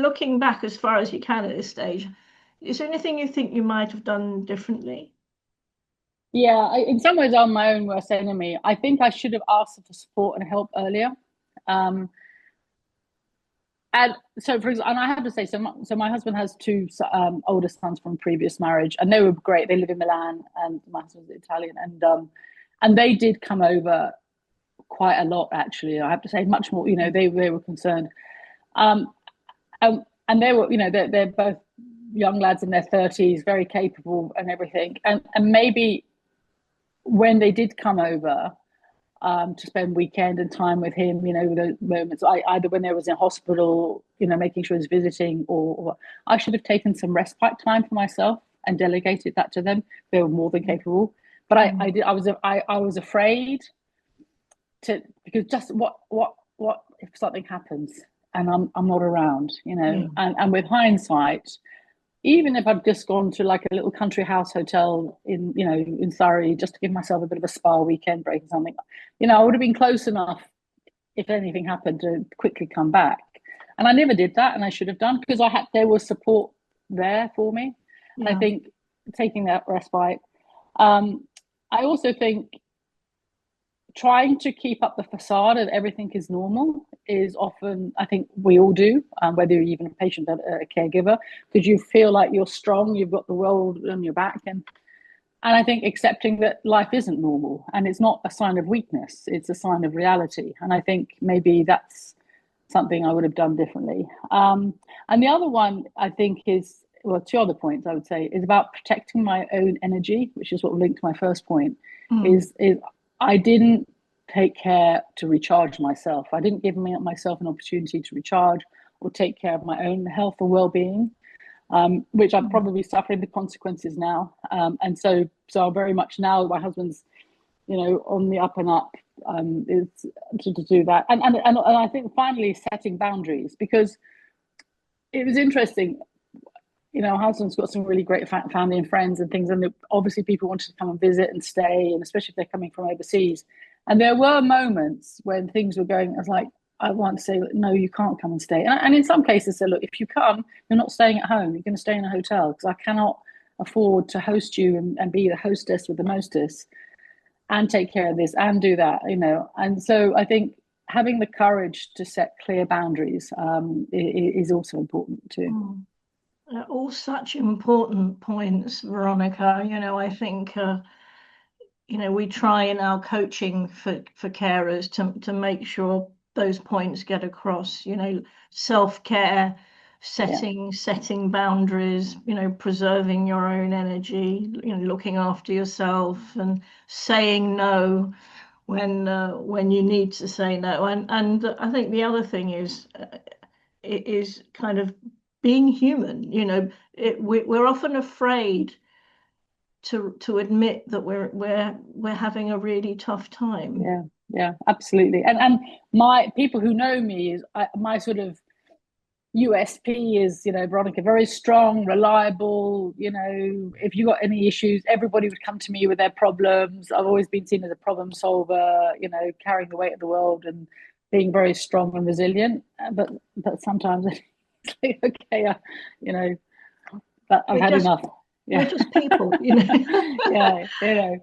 looking back as far as you can at this stage, is there anything you think you might have done differently? Yeah, in some ways, I'm my own worst enemy. I think I should have asked for support and help earlier. Um, and so, for example, and I have to say, so my husband has two older sons from previous marriage, and they were great. They live in Milan, and my husband's Italian, and they did come over quite a lot. Actually, I have to say, much more. You know, they were concerned, um, and they were, you know, they're both young lads in their 30s, very capable and everything, and maybe when they did come over to spend weekend and time with him, you know, the moments either when they was in hospital, you know, making sure he's visiting, or I should have taken some respite time for myself and delegated that to them. They were more than capable, but I was afraid to, because just what if something happens and I'm not around, you know, Yeah. and with hindsight, even if I'd just gone to like a little country house hotel in, you know, in Surrey, just to give myself a bit of a spa weekend break or something, you know, I would have been close enough if anything happened to quickly come back. And I never did that, and I should have done, because there was support there for me. And I Yeah. think taking that respite. Um, I also think trying to keep up the facade of everything is normal is often, I think we all do, whether you're even a patient or a caregiver, because you feel like you're strong, you've got the world on your back, and I think accepting that life isn't normal, and it's not a sign of weakness, it's a sign of reality. And I think maybe that's something I would have done differently. And the other one I think is, well, two other points I would say is about protecting my own energy, which is what linked to my first point. Mm. Is I didn't take care to recharge myself. I didn't give myself an opportunity to recharge or take care of my own health or well-being, which I'm Mm. probably suffering the consequences now. And so I'm very much now, my husband's, you know, on the up and up, is to do that. And I think finally setting boundaries, because it was interesting. You know, husband's got some really great family and friends and things, and obviously people wanted to come and visit and stay, and especially if they're coming from overseas. And there were moments when things were going, I was like, I want to say, no, you can't come and stay. And in some cases, say, look, if you come, you're not staying at home, you're going to stay in a hotel, because I cannot afford to host you and be the hostess with the mostess and take care of this and do that, you know. And so I think having the courage to set clear boundaries is also important too. Mm. All such important points, Veronica. You know, I think you know, we try in our coaching for carers to make sure those points get across. You know, self-care, Yeah, setting boundaries. You know, preserving your own energy. You know, looking after yourself and saying no when you need to say no. And I think the other thing is it is kind of being human. You know, we're often afraid to admit that we're having a really tough time. yeah, yeah, absolutely. And my people who know me is my sort of USP is, you know, Veronica, very strong, reliable. You know, if you got any issues, everybody would come to me with their problems. I've always been seen as a problem solver, you know, carrying the weight of the world and being very strong and resilient. But sometimes it's like, okay, you know, but I've We're had just enough. we're Yeah, just people, you know. yeah, you know.